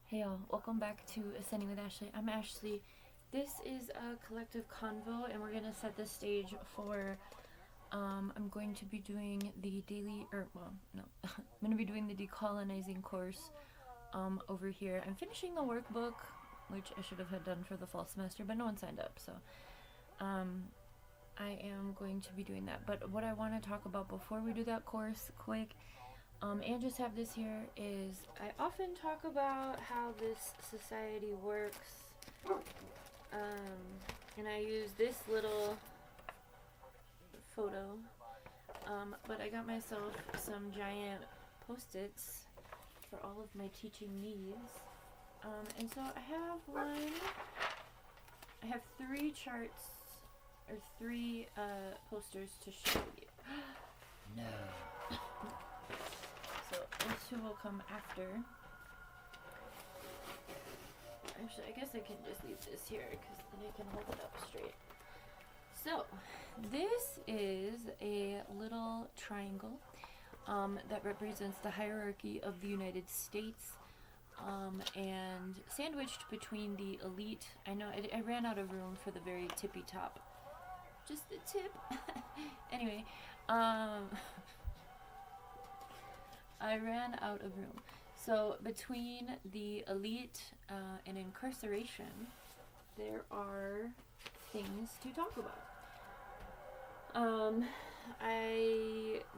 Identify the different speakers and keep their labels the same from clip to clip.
Speaker 1: Hey y'all, welcome back to Ascending with Ashley. I'm Ashley. This is a collective convo, and we're gonna set the stage for. I'm going to be doing the daily, I'm gonna be doing the decolonizing course over here. I'm finishing the workbook, which I should have had done for the fall semester, but no one signed up, so um, I am going to be doing that. But what I want to talk about before we do that course, quick, and just have this here, is I often talk about how this society works, and I use this little photo, but I got myself some giant post-its for all of my teaching needs, and so I have three charts, or three posters to show you. No. So these two will come after. Actually, I guess I can just leave this here because then I can hold it up straight. So this is a little triangle that represents the hierarchy of the United States, and sandwiched between the elite. I know I ran out of room for the very tippy top. Just the tip. Anyway, I ran out of room. So between the elite and incarceration, there are things to talk about.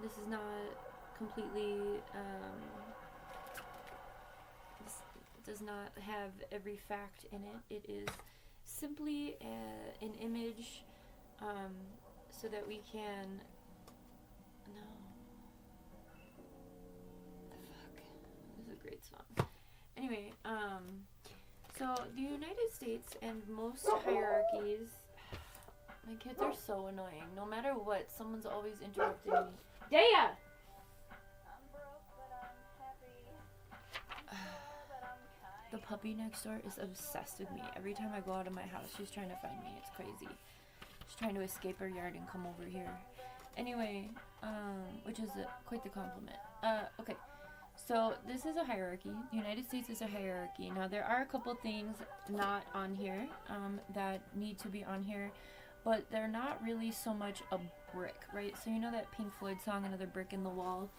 Speaker 1: This is not completely, this does not have every fact in it. It is simply an image, so that we can, no. Great song. Anyway, so the United States and most hierarchies, my kids are so annoying. No matter what, someone's always interrupting me. Dea! I'm broke, but I'm happy. The puppy next door is obsessed with me. Every time I go out of my house, she's trying to find me. It's crazy. She's trying to escape her yard and come over here. Anyway, which is quite the compliment. Okay. So this is a hierarchy. The United States is a hierarchy. Now there are a couple things not on here that need to be on here, but they're not really so much a brick, right? So you know that Pink Floyd song, Another Brick in the Wall?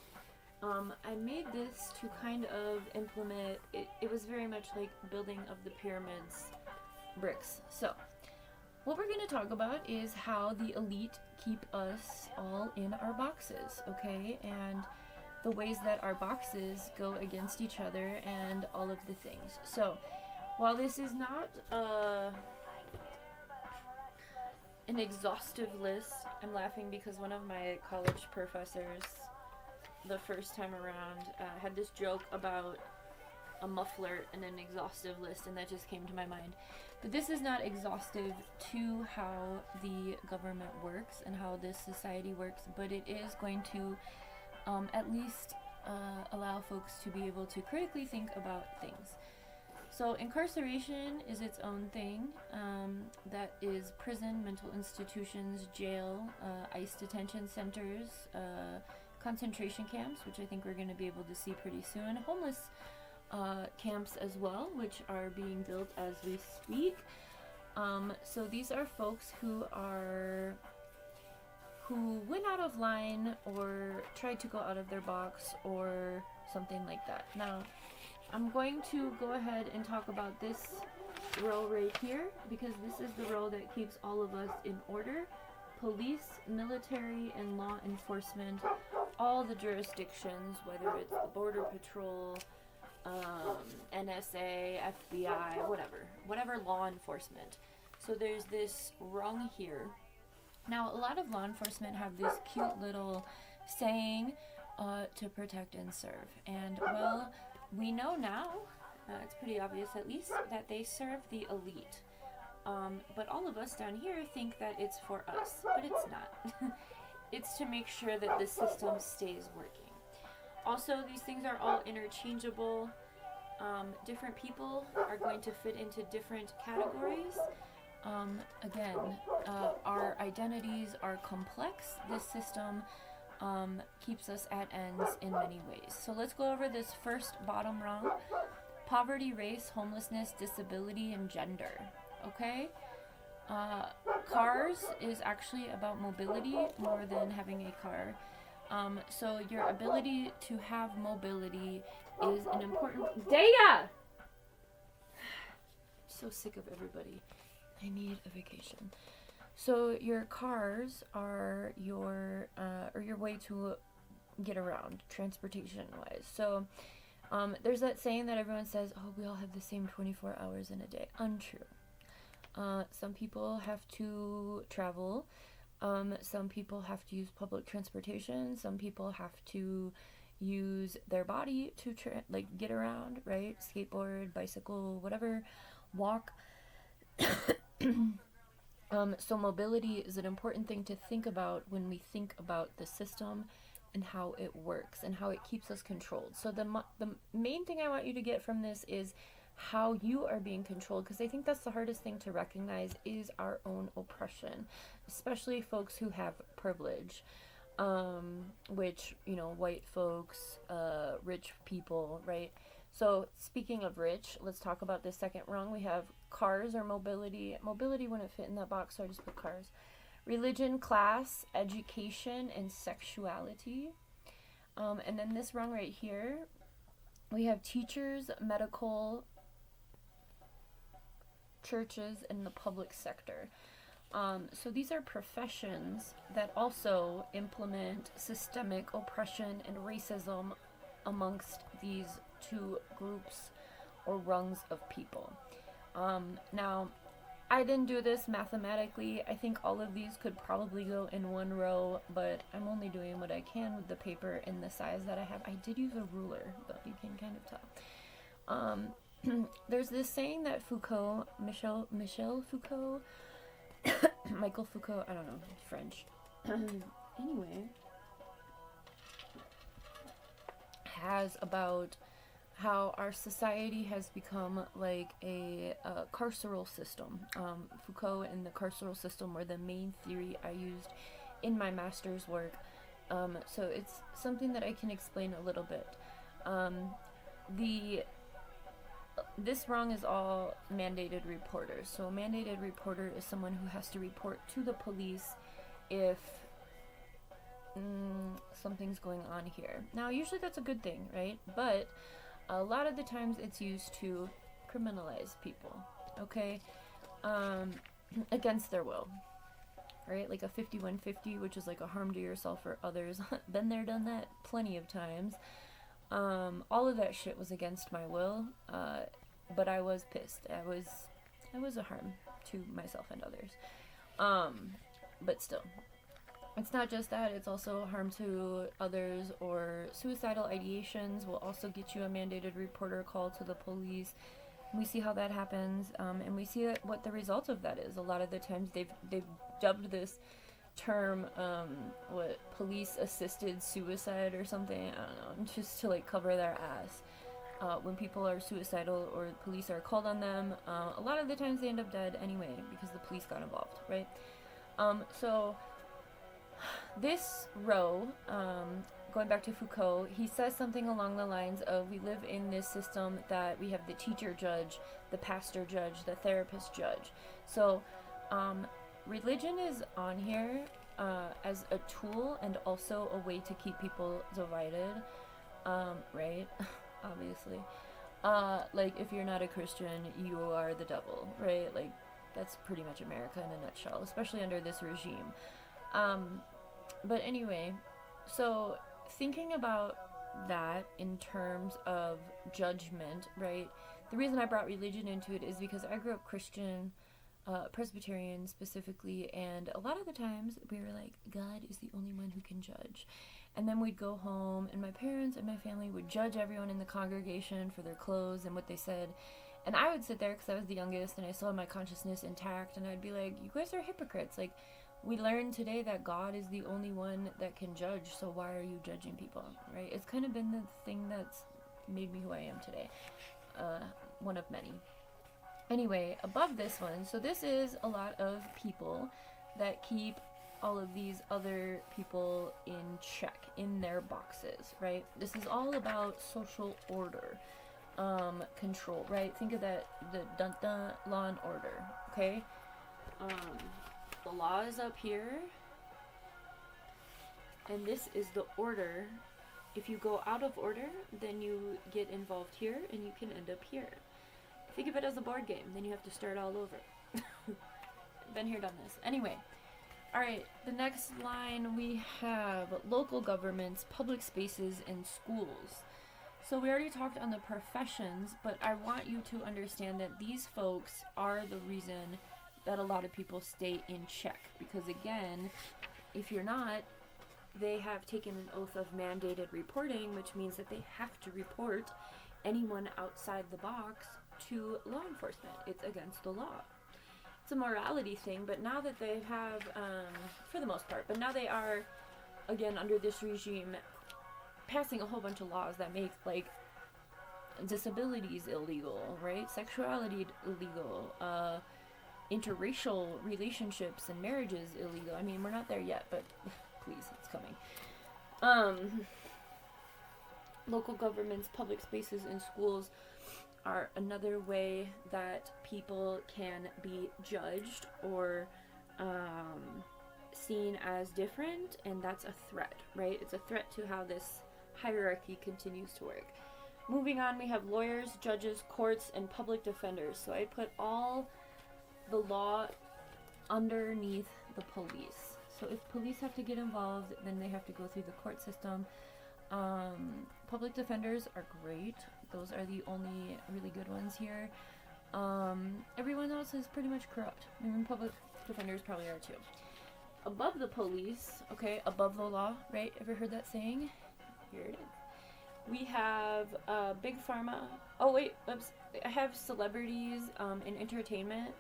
Speaker 1: I made this to kind of implement, it was very much like building of the pyramids bricks. So what we're going to talk about is how the elite keep us all in our boxes, okay? And the ways that our boxes go against each other and all of the things. So, while this is not an exhaustive list, I'm laughing because one of my college professors, the first time around, had this joke about a muffler and an exhaustive list, and that just came to my mind. But this is not exhaustive to how the government works and how this society works, but it is going to at least allow folks to be able to critically think about things. So incarceration is its own thing. That is prison, mental institutions, jail, ICE detention centers, concentration camps, which I think we're going to be able to see pretty soon, homeless camps as well, which are being built as we speak. So these are folks who went out of line or tried to go out of their box or something like that. Now, I'm going to go ahead and talk about this row right here, because this is the row that keeps all of us in order. Police, military, and law enforcement, all the jurisdictions, whether it's the Border Patrol, NSA, FBI, whatever law enforcement. So there's this rung here. Now, a lot of law enforcement have this cute little saying, to protect and serve. And, well, we know now, it's pretty obvious at least, that they serve the elite. But all of us down here think that it's for us, but it's not. It's to make sure that the system stays working. Also, these things are all interchangeable. Different people are going to fit into different categories. Again, our identities are complex. This system keeps us at ends in many ways. So let's go over this first bottom rung. poverty, race, homelessness, disability, and gender. Okay? Cars is actually about mobility more than having a car. So your ability to have mobility is an important... Daya! So sick of everybody. I need a vacation. So your cars are your way to get around, transportation wise. So there's that saying that everyone says, oh, we all have the same 24 hours in a day. Untrue. Some people have to travel. Some people have to use public transportation. Some people have to use their body to get around, right? Skateboard, bicycle, whatever, walk. So mobility is an important thing to think about when we think about the system and how it works and how it keeps us controlled. So the main thing I want you to get from this is how you are being controlled, because I think that's the hardest thing to recognize is our own oppression, especially folks who have privilege, which, you know, white folks, rich people, right? So speaking of rich, let's talk about this second rung. We have cars or mobility. Mobility wouldn't fit in that box, so I just put cars. Religion, class, education, and sexuality. And then this rung right here, we have teachers, medical, churches, and the public sector. So these are professions that also implement systemic oppression and racism amongst these two groups or rungs of people. Now, I didn't do this mathematically. I think all of these could probably go in one row, but I'm only doing what I can with the paper and the size that I have. I did use a ruler, but you can kind of tell. There's this saying that Michel Foucault, Michael Foucault, I don't know, French. Anyway, has about how our society has become like a carceral system. Foucault and the carceral system were the main theory I used in my master's work. So it's something that I can explain a little bit. This rung is all mandated reporters. So a mandated reporter is someone who has to report to the police if something's going on here. Now, usually that's a good thing, right? But a lot of the times it's used to criminalize people, okay? Against their will, right? Like a 5150, which is like a harm to yourself or others. Been there, done that plenty of times. All of that shit was against my will, but I was pissed. I was a harm to myself and others. But still. It's not just that, it's also harm to others, or suicidal ideations will also get you a mandated reporter call to the police. We see how that happens, and we see what the result of that is. A lot of the times they've dubbed this term, police-assisted suicide or something, I don't know, just to like cover their ass. When people are suicidal or police are called on them, a lot of the times they end up dead anyway because the police got involved, right? So this row, going back to Foucault, he says something along the lines of, we live in this system that we have the teacher judge, the pastor judge, the therapist judge. So religion is on here as a tool and also a way to keep people divided, right? Obviously. Like, if you're not a Christian, you are the devil, right? Like, that's pretty much America in a nutshell, especially under this regime. But anyway, so thinking about that in terms of judgment, right? The reason I brought religion into it is because I grew up Christian, Presbyterian specifically, and a lot of the times we were like, God is the only one who can judge. And then we'd go home, and my parents and my family would judge everyone in the congregation for their clothes and what they said. And I would sit there because I was the youngest and I still had my consciousness intact, and I'd be like, you guys are hypocrites. Like, we learned today that God is the only one that can judge, so why are you judging people, right? It's kind of been the thing that's made me who I am today. One of many. Anyway, above this one, so this is a lot of people that keep all of these other people in check, in their boxes, right? This is all about social order. control, right? Think of that, the dun-dun, law and order, okay? The law is up here, and this is the order. If you go out of order, then you get involved here, and you can end up here. Think of it as a board game, then you have to start all over. Been here, done this. Anyway, alright, the next line we have local governments, public spaces, and schools. So we already talked on the professions, but I want you to understand that these folks are the reason that a lot of people stay in check. Because again, if you're not, they have taken an oath of mandated reporting, which means that they have to report anyone outside the box to law enforcement. It's against the law. It's a morality thing, but now that they have, for the most part, but now they are, again, under this regime, passing a whole bunch of laws that make, like, disabilities illegal, right? Sexuality illegal, interracial relationships and marriages illegal. I mean, we're not there yet, but please, it's coming. Local governments, public spaces, and schools are another way that people can be judged or seen as different, and that's a threat, right? It's a threat to how this hierarchy continues to work. Moving on, we have lawyers, judges, courts, and public defenders. So I put all the law underneath the police. So if police have to get involved, then they have to go through the court system. Public defenders are great. Those are the only really good ones here. Everyone else is pretty much corrupt. I mean, public defenders probably are too. Above the police, okay, above the law, right? Ever heard that saying? Here it is. We have big pharma. Oh wait, oops. I have celebrities in entertainment.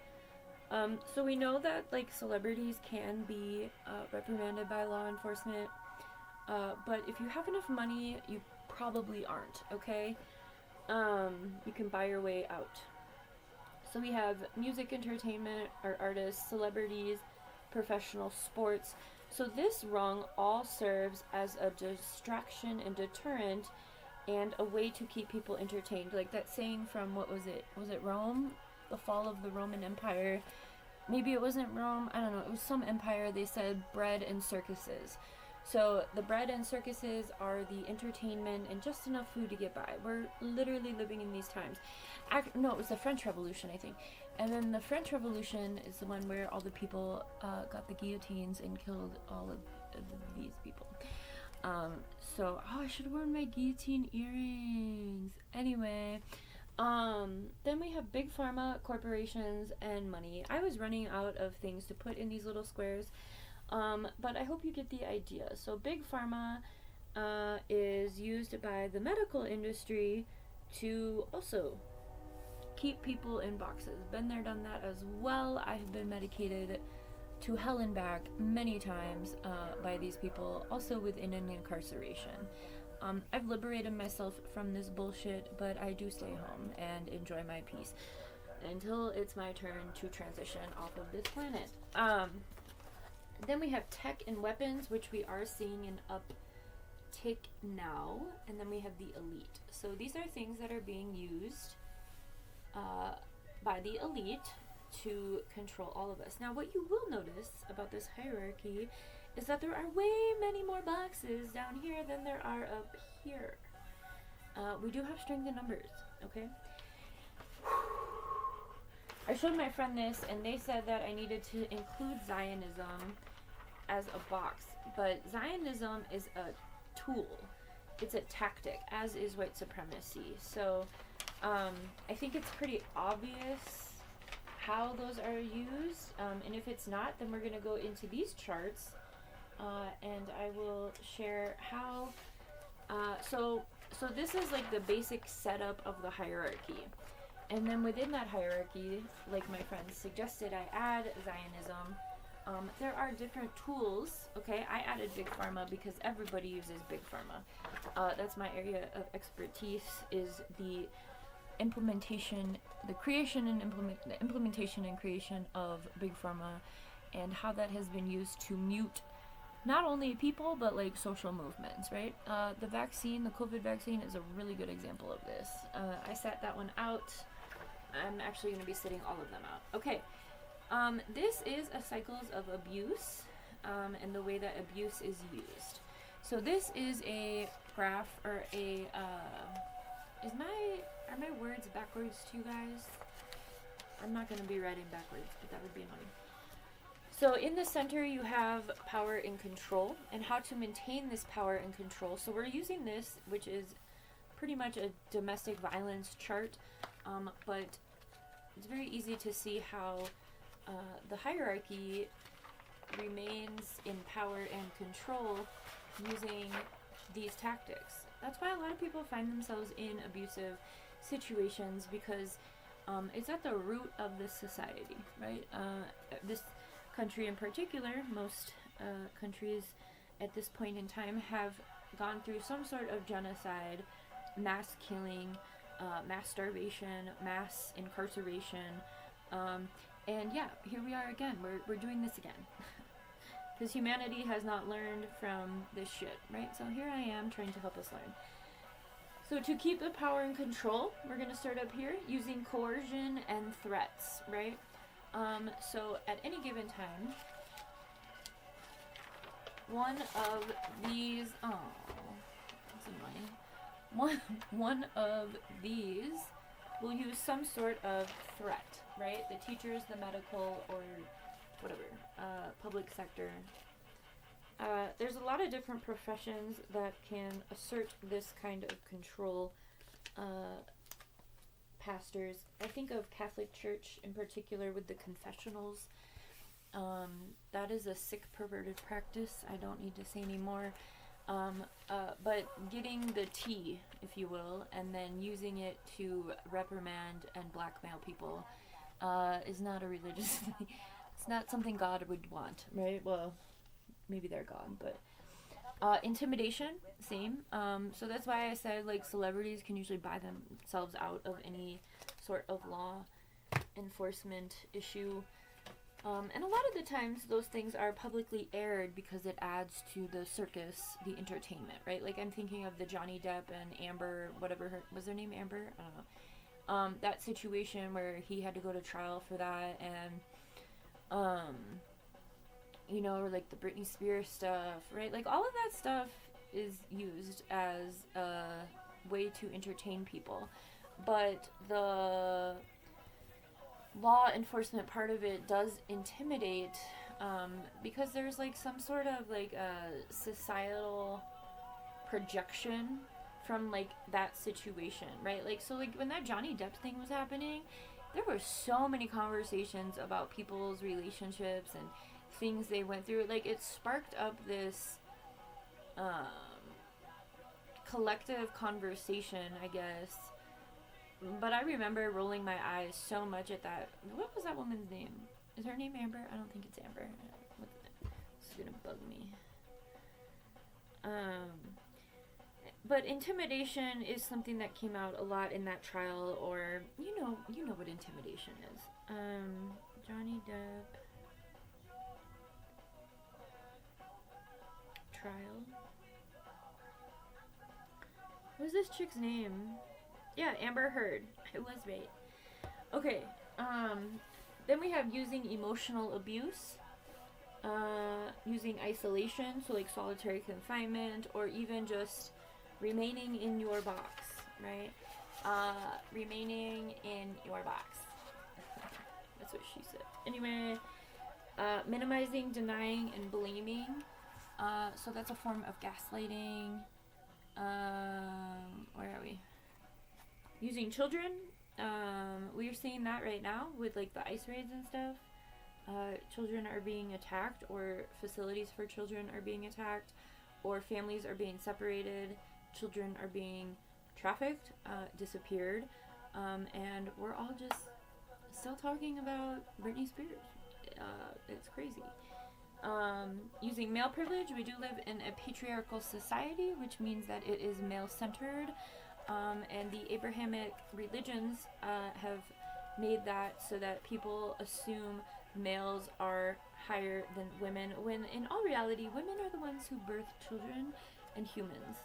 Speaker 1: So we know that like celebrities can be reprimanded by law enforcement, but if you have enough money, you probably aren't. Okay, you can buy your way out. So we have music, entertainment, or artists, celebrities, professional sports. So this rung all serves as a distraction and deterrent and a way to keep people entertained. Like that saying from, what was it? Was it Rome? The fall of the Roman Empire. Maybe it wasn't Rome. I don't know. It was some empire. They said bread and circuses. So the bread and circuses are the entertainment and just enough food to get by. We're literally living in these times. No, it was the French Revolution, I think. And then the French Revolution is the one where all the people got the guillotines and killed all of these people. I should have worn my guillotine earrings. Anyway, then we have big pharma, corporations, and money. I was running out of things to put in these little squares, but I hope you get the idea. So big pharma is used by the medical industry to also keep people in boxes. Been there, done that as well. I have been medicated to hell and back many times by these people, also within an incarceration. I've liberated myself from this bullshit, but I do stay home and enjoy my peace until it's my turn to transition off of this planet. Then we have tech and weapons, which we are seeing an uptick now, and then we have the elite. So these are things that are being used by the elite to control all of us. Now, what you will notice about this hierarchy is that there are way many more boxes down here than there are up here. We do have strength in numbers, okay? I showed my friend this, and they said that I needed to include Zionism as a box, but Zionism is a tool. It's a tactic, as is white supremacy. So I think it's pretty obvious how those are used, and if it's not, then we're going to go into these charts, and I will share how. So this is like the basic setup of the hierarchy, and then within that hierarchy, like my friends suggested, I add Zionism. There are different tools. Okay, I added big pharma because everybody uses big pharma. That's my area of expertise, is the implementation, the implementation and creation of big pharma, and how that has been used to mute not only people, but like social movements, right? The vaccine, the COVID vaccine, is a really good example of this. I sat that one out. I'm actually going to be sitting all of them out. Okay. This is a cycles of abuse, and the way that abuse is used. So this is a graph, or a, are my words backwards to you guys? I'm not going to be writing backwards, but that would be annoying. So in the center you have power and control, and how to maintain this power and control. So we're using this, which is pretty much a domestic violence chart, but it's very easy to see how the hierarchy remains in power and control using these tactics. That's why a lot of people find themselves in abusive situations, because it's at the root of this society, right? This country in particular, most countries at this point in time have gone through some sort of genocide, mass killing, mass starvation, mass incarceration, and yeah, here we are again. We're doing this again. Because humanity has not learned from this shit, right? So here I am trying to help us learn. So to keep the power and control, we're going to start up here using coercion and threats, right? So at any given time, one of these, oh, that's annoying. One of these will use some sort of threat, right? The teachers, the medical, or whatever, public sector. There's a lot of different professions that can assert this kind of control. Pastors, I think of Catholic Church in particular with the confessionals. That is a sick, perverted practice. I don't need to say any more. But getting the tea, if you will, and then using it to reprimand and blackmail people is not a religious thing. It's not something God would want, right? Well, maybe they're God, but intimidation, same. So that's why I said, like, celebrities can usually buy themselves out of any sort of law enforcement issue. And a lot of the times those things are publicly aired because it adds to the circus, the entertainment, right? Like, I'm thinking of the Johnny Depp and Amber, whatever was their name, Amber? I don't know. That situation where he had to go to trial for that, and you know, or like the Britney Spears stuff, right? Like, all of that stuff is used as a way to entertain people. But the law enforcement part of it does intimidate, because there's like some sort of like a societal projection from like that situation, right? Like, so like when that Johnny Depp thing was happening, there were so many conversations about people's relationships and things they went through. Like, it sparked up this collective conversation, I guess. But I remember rolling my eyes so much at that. What was that woman's name? Is her name Amber? I don't think it's Amber. This is gonna bug me. But intimidation is something that came out a lot in that trial, or you know what intimidation is. Johnny Depp trial. What was this chick's name? Yeah, Amber Heard. It was right. Okay. Then we have using emotional abuse, using isolation, so like solitary confinement, or even just remaining in your box, right? Remaining in your box. That's what she said. Anyway, minimizing, denying, and blaming. So that's a form of gaslighting. Where are we? Using children. We're seeing that right now with like the ICE raids and stuff. Children are being attacked, or facilities for children are being attacked, or families are being separated. Children are being trafficked, disappeared, and we're all just still talking about Britney Spears. It's crazy. Using male privilege, we do live in a patriarchal society, which means that it is male-centered, and the Abrahamic religions have made that so that people assume males are higher than women, when in all reality, women are the ones who birth children and humans,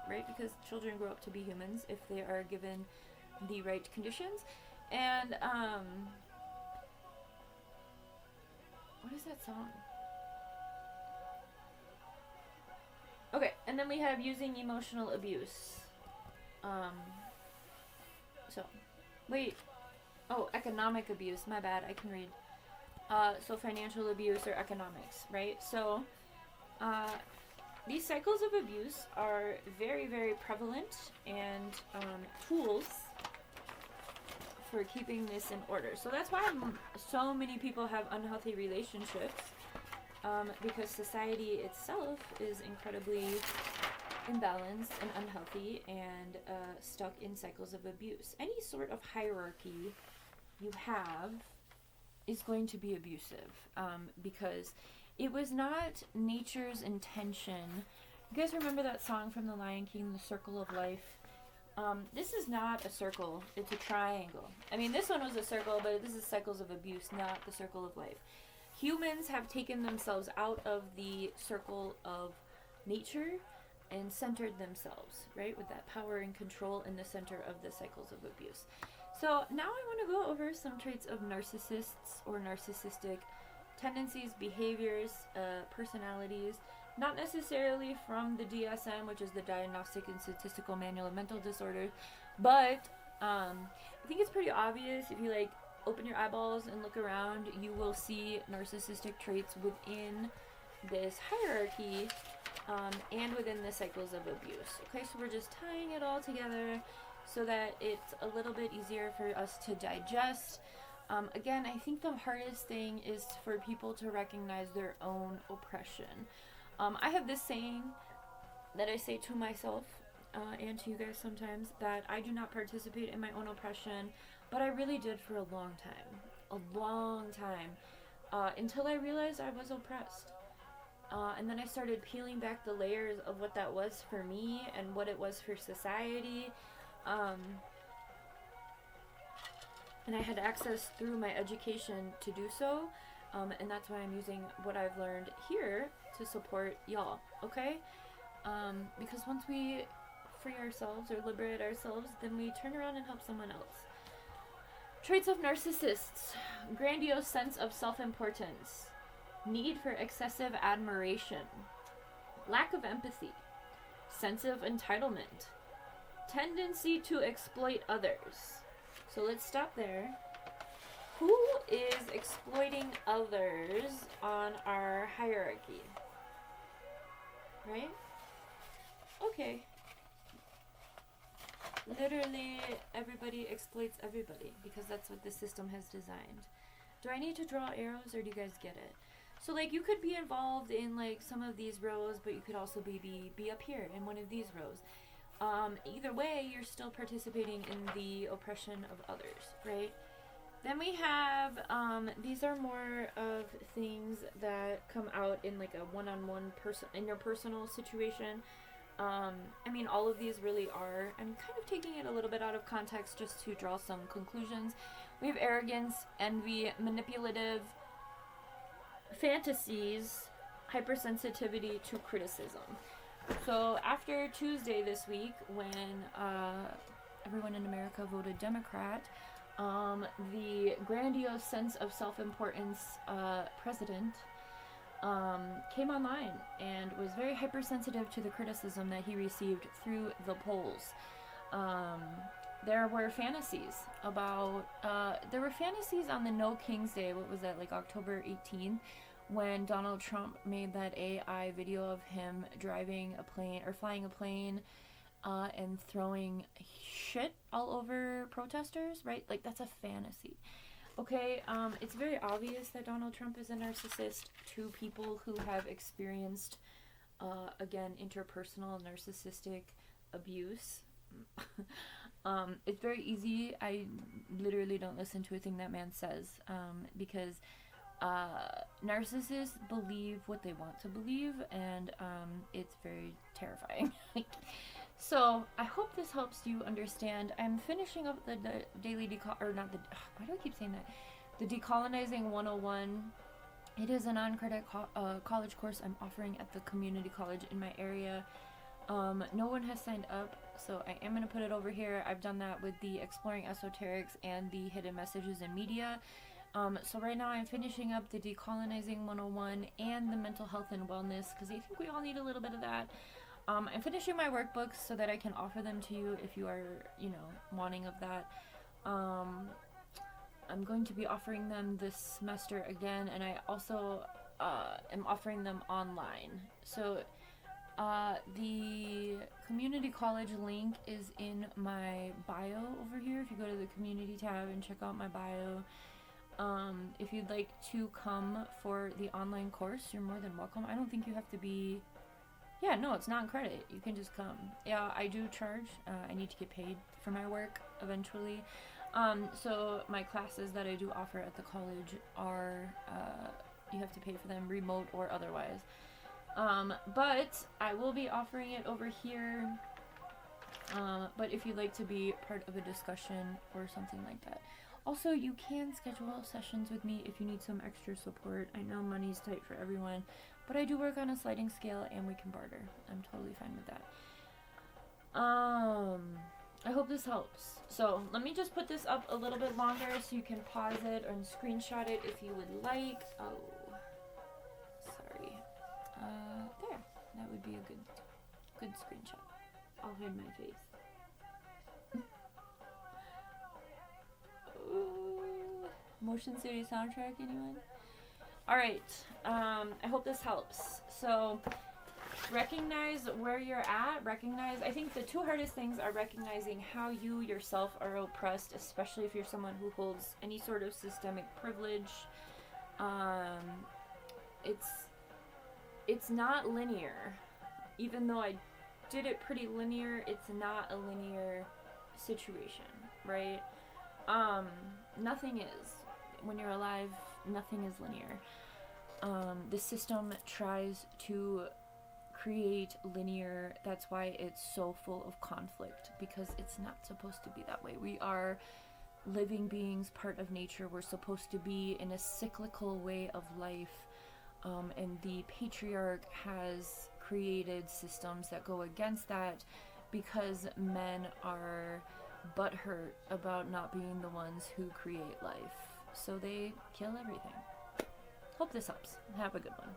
Speaker 1: right? Because children grow up to be humans if they are given the right conditions. And, what is that song? Okay, and then we have using emotional abuse. So, wait. Oh, economic abuse. My bad. I can read. So financial abuse or economics, right? So, these cycles of abuse are very, very prevalent and tools for keeping this in order. So that's why so many people have unhealthy relationships, because society itself is incredibly imbalanced and unhealthy and stuck in cycles of abuse. Any sort of hierarchy you have is going to be abusive, because it was not nature's intention. You guys remember that song from The Lion King, The Circle of Life? This is not a circle, it's a triangle. I mean, this one was a circle, but this is cycles of abuse, not the circle of life. Humans have taken themselves out of the circle of nature and centered themselves, right? With that power and control in the center of the cycles of abuse. So now I want to go over some traits of narcissists or narcissistic tendencies, behaviors, personalities, not necessarily from the DSM, which is the Diagnostic and Statistical Manual of Mental Disorders, but I think it's pretty obvious if you open your eyeballs and look around, you will see narcissistic traits within this hierarchy, and within the cycles of abuse. Okay, so we're just tying it all together so that it's a little bit easier for us to digest. Again, I think the hardest thing is for people to recognize their own oppression. I have this saying that I say to myself and to you guys sometimes, that I do not participate in my own oppression, but I really did for a long time, until I realized I was oppressed. And then I started peeling back the layers of what that was for me and what it was for society. And I had access through my education to do so. And that's why I'm using what I've learned here to support y'all, okay? Because once we free ourselves or liberate ourselves, then we turn around and help someone else. Traits of narcissists: grandiose sense of self-importance, need for excessive admiration, lack of empathy, sense of entitlement, tendency to exploit others. So let's stop there. Who is exploiting others on our hierarchy? Right? Okay. Literally, everybody exploits everybody because that's what the system has designed. Do I need to draw arrows, or do you guys get it? So, you could be involved in, some of these rows, but you could also be up here in one of these rows. Either way, you're still participating in the oppression of others, right? Then we have, these are more of things that come out in, a one-on-one interpersonal situation. I mean, all of these really are. I'm kind of taking it a little bit out of context just to draw some conclusions. We have arrogance, envy, manipulative, fantasies, hypersensitivity to criticism. So after Tuesday this week, when everyone in America voted Democrat, the grandiose sense of self-importance president came online and was very hypersensitive to the criticism that he received through the polls. There were fantasies about, on the No King's Day, what was that, October 18th, when Donald Trump made that AI video of him driving a plane, or flying a plane, and throwing shit all over protesters, right? That's a fantasy. Okay, it's very obvious that Donald Trump is a narcissist to people who have experienced, again, interpersonal narcissistic abuse. It's very easy. I literally don't listen to a thing that man says, because narcissists believe what they want to believe, and it's very terrifying. So I hope this helps you understand. I'm finishing up the daily why do I keep saying that? the Decolonizing 101. It is a non-credit college course I'm offering at the community college in my area. No one has signed up, so I am going to put it over here. I've done that with the Exploring Esoterics and the Hidden Messages in Media. So right now I'm finishing up the Decolonizing 101 and the Mental Health and Wellness, because I think we all need a little bit of that. I'm finishing my workbooks so that I can offer them to you if you are, wanting of that. I'm going to be offering them this semester again, and I also am offering them online. So the community college link is in my bio over here. If you go to the community tab and check out my bio, if you'd like to come for the online course, you're more than welcome. I don't think you have to be... Yeah, no, it's not credit. You can just come. Yeah, I do charge. I need to get paid for my work eventually. So my classes that I do offer at the college are, you have to pay for them, remote or otherwise. But I will be offering it over here. But if you'd like to be part of a discussion or something like that. Also, you can schedule sessions with me if you need some extra support. I know money's tight for everyone, but I do work on a sliding scale and we can barter. I'm totally fine with that. I hope this helps. So let me just put this up a little bit longer so you can pause it and screenshot it if you would like. Oh, sorry. There. That would be a good screenshot. I'll hide my face. Motion City soundtrack, anyone? Alright, I hope this helps. So, recognize where you're at. I think the two hardest things are recognizing how you yourself are oppressed, especially if you're someone who holds any sort of systemic privilege. It's not linear. Even though I did it pretty linear, it's not a linear situation, right? Nothing is. When you're alive, nothing is linear. The system tries to create linear. That's why it's so full of conflict, because it's not supposed to be that way. We are living beings, part of nature. We're supposed to be in a cyclical way of life, and the patriarch has created systems that go against that because men are butthurt about not being the ones who create life. So they kill everything. Hope this helps. Have a good one.